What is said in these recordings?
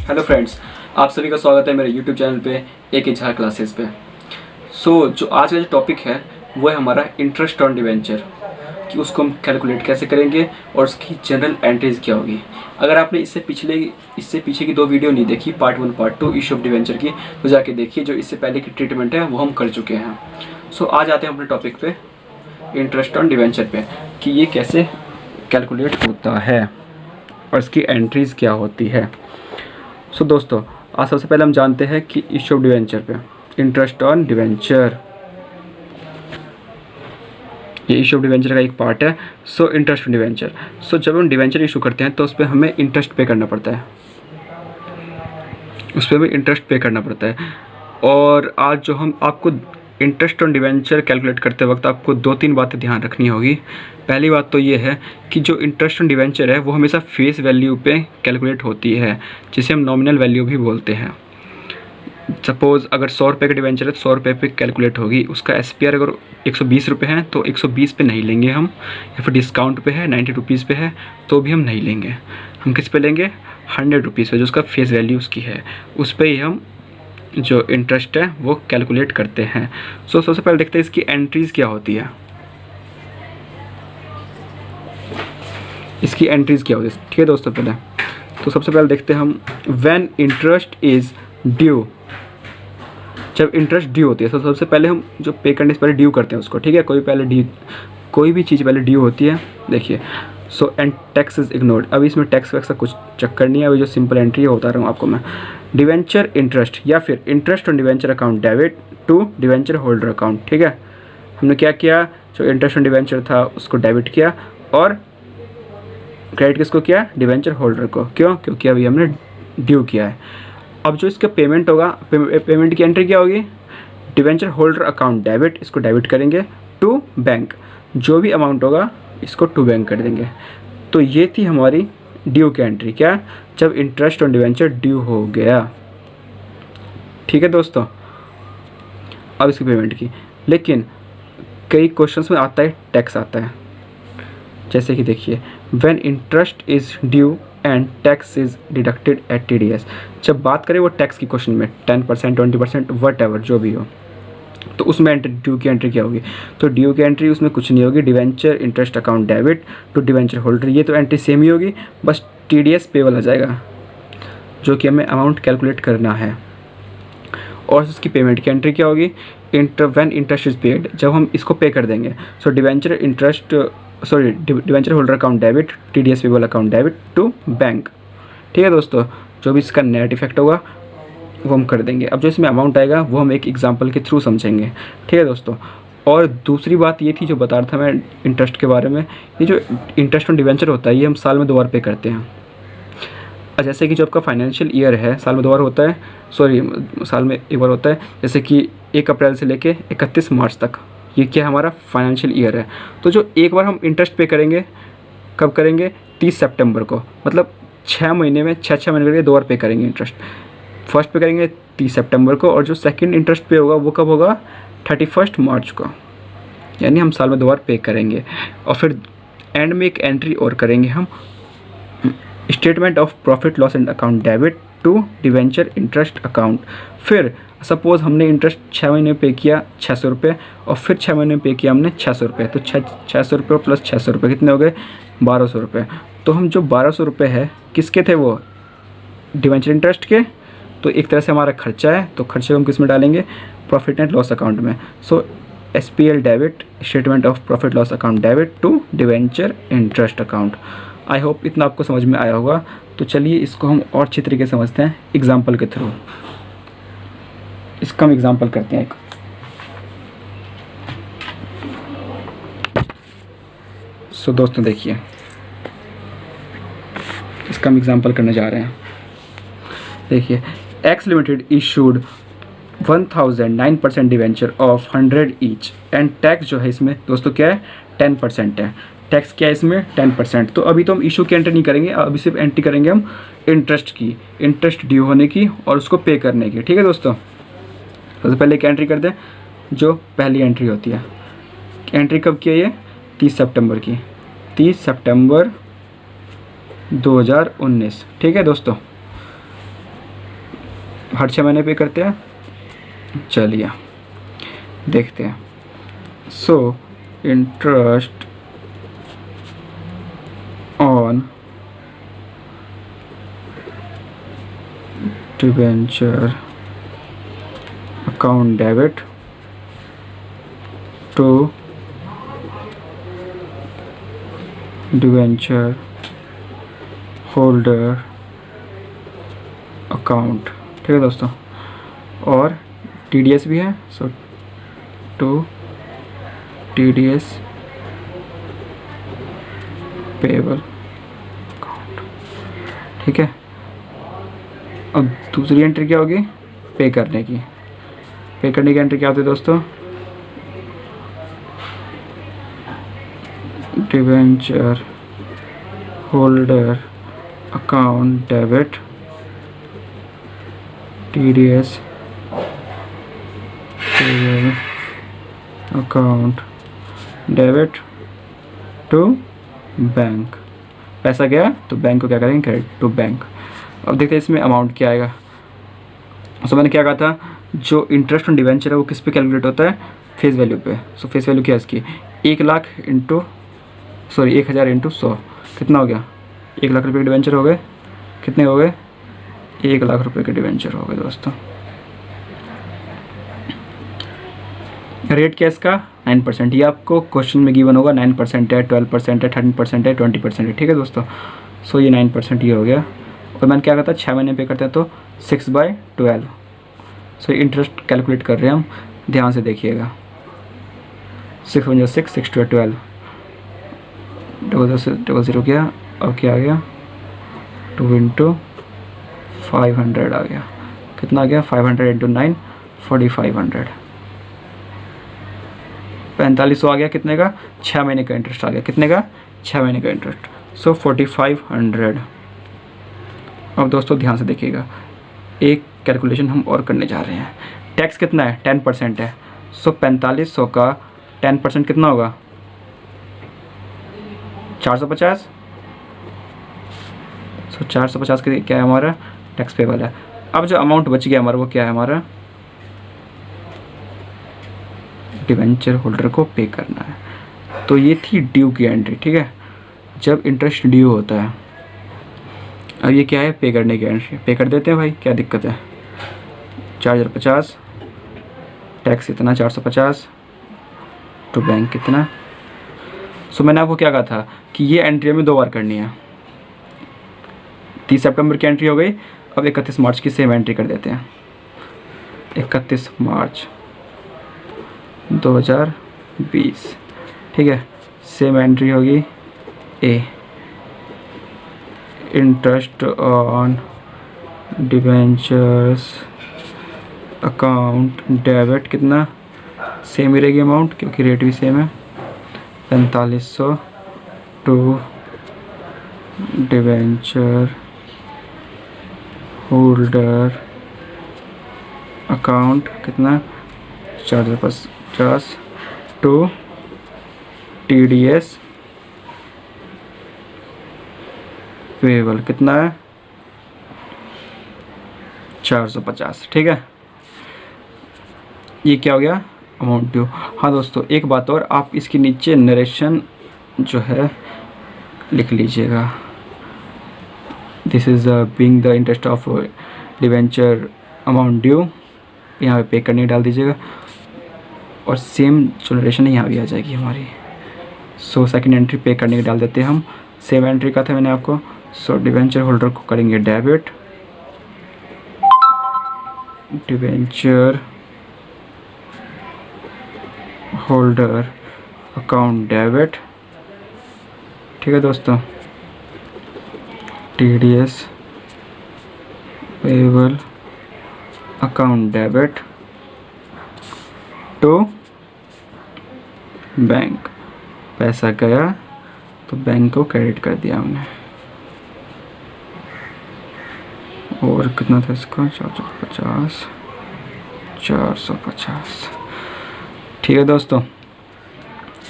Hello friends, आप सभी का स्वागत है मेरे यूट्यूब चैनल पे एक इजहार क्लासेस पे। जो आज का जो टॉपिक है वो है हमारा इंटरेस्ट ऑन डिवेंचर, कि उसको हम कैलकुलेट कैसे करेंगे और उसकी जनरल एंट्रीज क्या होगी। अगर आपने इससे पीछे की दो वीडियो नहीं देखी, part 1 part 2 issue of debenture की, तो जाके देखिए। जो इससे पहले की ट्रीटमेंट है वो हम कर चुके हैं। आज आते हैं अपने टॉपिक पे, इंटरेस्ट ऑन डिवेंचर पे, कि ये कैसे कैलकुलेट होता है और इसकी एंट्रीज क्या होती है। दोस्तों, आज सबसे पहले हम जानते हैं कि इशू ऑफ डिवेंचर पे, इंटरेस्ट ऑन डिवेंचर, ये इशू ऑफ डिवेंचर का एक पार्ट है। इंटरेस्ट ऑन डिवेंचर, जब हम डिवेंचर इशू करते हैं तो उस पर हमें इंटरेस्ट पे करना पड़ता है, उस पर हमें इंटरेस्ट पे करना पड़ता है। और आज जो हम आपको इंटरेस्ट ऑन डिवेंचर कैलकुलेट करते वक्त आपको 2-3 बातें ध्यान रखनी होगी। पहली बात तो ये है कि जो इंटरेस्ट ऑन डिवेंचर है वो हमेशा फेस वैल्यू पे कैलकुलेट होती है, जिसे हम नॉमिनल वैल्यू भी बोलते हैं। सपोज़ अगर 100 रुपये का डिवेंचर है तो 100 रुपये पे कैलकुलेट होगी। उसका SPR अगर 120 रुपये है तो 120 पे नहीं लेंगे हम, या फिर डिस्काउंट पे है 90 रुपीज़ पे है तो भी हम नहीं लेंगे। हम किस पे लेंगे? 100 रुपीज़ पे, जो उसका फेस वैल्यू उसकी है, उस पर ही हम जो इंटरेस्ट है वो कैलकुलेट करते हैं। सबसे पहले देखते हैं इसकी एंट्रीज़ क्या होती है। इसकी एंट्रीज़ क्या होती है, ठीक है दोस्तों। पहले तो सबसे पहले देखते हैं हम, व्हेन इंटरेस्ट इज़ ड्यू, जब इंटरेस्ट ड्यू होती है तो सबसे पहले हम जो पे करने से पहले ड्यू करते हैं उसको, ठीक है। कोई भी चीज़ पहले ड्यू होती है, देखिए। And tax is ignored. अभी इसमें टैक्स वैक्स का कुछ चक्कर नहीं है, अभी जो सिंपल एंट्री है बता रहा हूँ आपको मैं। डिवेंचर इंटरेस्ट या फिर interest on debenture account debit to debenture holder account, ठीक है। हमने क्या किया, जो इंटरेस्ट ऑन डिवेंचर था उसको डेबिट किया और क्रेडिट किसको किया? डिवेंचर होल्डर को। क्यों? क्योंकि अभी हमने ड्यू किया है। अब जो इसका पेमेंट होगा, पेमेंट की एंट्री क्या होगी? डिवेंचर होल्डर अकाउंट डेबिट, इसको डेबिट करेंगे टू बैंक, जो भी अमाउंट होगा इसको टू बैंक कर देंगे। तो ये थी हमारी ड्यू की एंट्री, क्या? जब इंटरेस्ट ऑन डिवेंचर ड्यू हो गया, ठीक है दोस्तों। अब इसकी पेमेंट की, लेकिन कई क्वेश्चंस में आता है टैक्स आता है, जैसे कि देखिए, when interest is due and tax is deducted at TDS। जब बात करें वो टैक्स की क्वेश्चन में 10%, 20%, वट एवर जो भी हो, तो उसमें ड्यू की एंट्री क्या होगी? तो ड्यू की एंट्री उसमें कुछ नहीं होगी, debenture interest account debit to debenture holder. ये तो एंट्री सेम ही होगी, बस TDS पेबल आ जाएगा, जो कि हमें अमाउंट कैलकुलेट करना है। और उसकी पेमेंट की एंट्री क्या होगी? व्हेन इंटरेस्ट इज पेड, जब हम इसको पे कर देंगे। Debenture holder account debit, TDS payable account debit to bank, ठीक है दोस्तों। जो भी इसका नेट इफेक्ट होगा वो हम कर देंगे। अब जो इसमें अमाउंट आएगा वो हम एक एग्जांपल के थ्रू समझेंगे, ठीक है दोस्तों। और दूसरी बात ये थी जो बता रहा था मैं इंटरेस्ट के बारे में, ये जो इंटरेस्ट ऑन डिवेंचर होता है ये हम साल में 2 बार पे करते हैं। जैसे कि जो आपका फाइनेंशियल ईयर है साल में 2 बार होता है, साल में 1 बार होता है। जैसे कि 1 अप्रैल से लेके 31 मार्च तक, ये क्या हमारा फाइनेंशियल ईयर है। तो जो एक बार हम इंटरेस्ट पे करेंगे, कब करेंगे? 30 सितंबर को, मतलब 6 महीने में 6 महीने करके 2 बार पे करेंगे इंटरेस्ट। फर्स्ट पे करेंगे 30 सितंबर को, और जो सेकंड इंटरेस्ट पे होगा वो कब होगा? 31 मार्च को। यानी हम साल में 2 बार पे करेंगे। और फिर एंड में एक एंट्री और करेंगे हम, statement of profit loss and account debit to debenture interest account. फिर सपोज़ हमने इंटरेस्ट 6 महीने पे किया 600 रुपये, और फिर 6 महीने पे किया हमने 600 रुपये, तो 600 रुपये प्लस 600 रुपये कितने हो गए? 1200 रुपये। तो हम जो 1200 रुपये है किसके थे? वो डिवेंचर इंटरेस्ट के। तो एक तरह से हमारा खर्चा है, तो खर्चे को हम किस में डालेंगे? प्रॉफिट एंड लॉस अकाउंट में। SPL debit, statement of profit loss account debit to debenture interest account. I hope इतना आपको समझ में आया होगा। तो चलिए इसको हम और अच्छी तरीके से समझते हैं एग्जाम्पल के थ्रू। इसका हम एग्जाम्पल करते हैं एक। दोस्तों देखिए, इसका हम एग्जाम्पल करने जा रहे हैं। देखिए, x limited issued 1009% debenture of 100 each, and tax जो है इसमें दोस्तों क्या है? 10% है। टैक्स क्या है इसमें? 10%। तो अभी तो हम इशू की एंट्री नहीं करेंगे, अभी सिर्फ एंट्री करेंगे हम इंटरेस्ट की, इंटरेस्ट ड्यू होने की और उसको पे करने की, ठीक है दोस्तों। सबसे पहले एक एंट्री कर दें, जो पहली एंट्री होती है। एंट्री कब की है ये? 30 सितंबर की, 30 सितंबर 2019, ठीक है दोस्तों। हर 6 महीने पे करते हैं। चलिए देखते हैं। So interest on debenture account debit to debenture holder account. ठीक है दोस्तों, और TDS भी है। So to TDS payable account. ठीक है, अब दूसरी एंट्री क्या होगी? पे करने की। पे करने की एंट्री क्या होती है दोस्तों? Debenture holder account debit TDS account debit to bank. पैसा गया तो बैंक को क्या करेंगे? Credit to bank. अब देखते हैं इसमें अमाउंट क्या आएगा। सो मैंने क्या कहा था, जो इंटरेस्ट ऑन डिवेंचर है वो किस पे कैलकुलेट होता है? फेस वैल्यू पे। सो फेस वैल्यू क्या है इसकी? 1,00,000 इंटू 1,000 इंटू 100 कितना हो गया? 1,00,000 रुपये के डिवेंचर हो गए। कितने हो गए? 1,00,000 रुपये के डिवेंचर हो गए दोस्तों। रेट क्या इसका? 9%। ये आपको क्वेश्चन में गिवन होगा। 9% है, 12% है, 13% है, 20% है। ठीक है दोस्तों, सो ये 9% ये हो गया। और मैंने क्या कहा था, 6 महीने पे करते हैं तो 6/12। सो इंटरेस्ट कैलकुलेट कर रहे हैं हम, ध्यान से देखिएगा। 6 × 6 6 × 12 00 किया। अब क्या आ गया? 2 × 500 आ गया। कितना आ गया? 500 × 9 4500। 4500 आ गया। कितने का? 6 महीने का इंटरेस्ट आ गया। कितने का? 6 महीने का इंटरेस्ट। सो 4500। अब दोस्तों ध्यान से देखिएगा, एक कैलकुलेशन हम और करने जा रहे हैं। टैक्स कितना है? 10% है। सो 4500 का 10% कितना होगा? 450। सो 450 के क्या है हमारा? टैक्स पेबल है। अब जो अमाउंट बच गया हमारा वो क्या है? हमारा डिवेंचर होल्डर को पे करना है। तो ये थी ड्यू की एंट्री। ठीक है, जब इंटरेस्ट ड्यू होता है। अब ये क्या है? पे करने की एंट्री। पे कर देते हैं भाई, क्या दिक्कत है? 4,050, टैक्स इतना 450, टू बैंक कितना। सो मैंने आपको क्या कहा था कि ये एंट्री हमें 2 बार करनी है। 30 सितंबर की एंट्री हो गई। अब 31 मार्च की सेम एंट्री कर देते हैं। 31 मार्च 2020। ठीक है, सेम एंट्री होगी। A, interest on debentures account debit कितना? सेम ही रहेगी अमाउंट, क्योंकि रेट भी सेम है। 4500 टू डिबेंचर होल्डर अकाउंट कितना? 450 टू TDS पेबल कितना है? 450। ठीक है, ये क्या हो गया? Amount due. हाँ दोस्तों, एक बात और, आप इसके नीचे नरेशन जो है लिख लीजिएगा। This is being the interest of debenture amount due. यहाँ पे करने डाल दीजिएगा, और सेम जो नरेशन है यहाँ भी आ जाएगी हमारी। सो सेकंड एंट्री पे करने की डाल देते हैं हम। सेम एंट्री का था मैंने आपको। सो डिवेंचर होल्डर को करेंगे debit, debenture holder account debit. ठीक है दोस्तों, TDS payable account debit to bank. पैसा गया तो बैंक को क्रेडिट कर दिया हमने। और कितना था इसका? 450 450। ठीक है दोस्तों,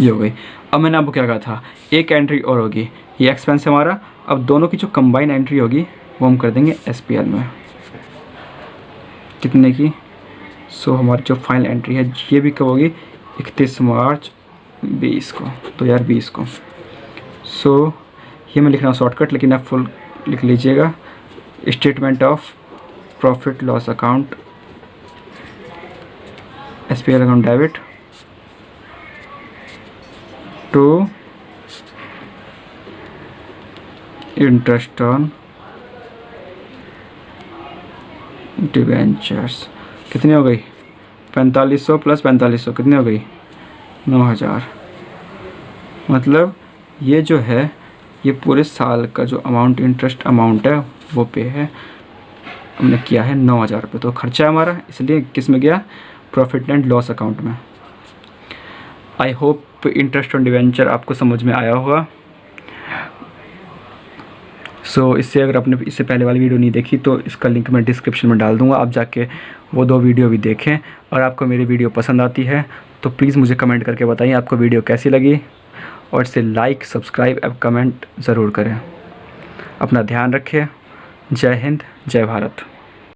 ये हो गई। अब मैंने आपको क्या कहा था, एक एंट्री और होगी, ये एक्सपेंस है हमारा। अब दोनों की जो कंबाइन एंट्री होगी वो हम कर देंगे SPL में। कितने की। सो हमारी जो फाइनल एंट्री है ये भी कब होगी, 31 मार्च 20 को, 2020 को। सो ये मैं लिख रहा हूँ शॉर्टकट, लेकिन आप फुल लिख लीजिएगा। Statement of profit loss account, SPL account debit to interest on debentures. कितनी हो गई, 4500 प्लस 4500 कितनी हो गई, 9000। मतलब ये जो है ये पूरे साल का जो अमाउंट, इंटरेस्ट अमाउंट है वो पे है, हमने किया है 9000 रुपये। तो खर्चा है हमारा, इसलिए किस में गया, प्रॉफिट एंड लॉस अकाउंट में। I hope interest on debenture आपको समझ में आया होगा। सो इससे अगर आपने इससे पहले वाली वीडियो नहीं देखी तो इसका लिंक मैं डिस्क्रिप्शन में डाल दूँगा, आप जाके वो 2 वीडियो भी देखें। और आपको मेरी वीडियो पसंद आती है तो प्लीज़ मुझे कमेंट करके बताइए आपको वीडियो कैसी लगी, और इसे लाइक, सब्सक्राइब और कमेंट ज़रूर करें। अपना ध्यान रखें। जय हिंद, जय भारत।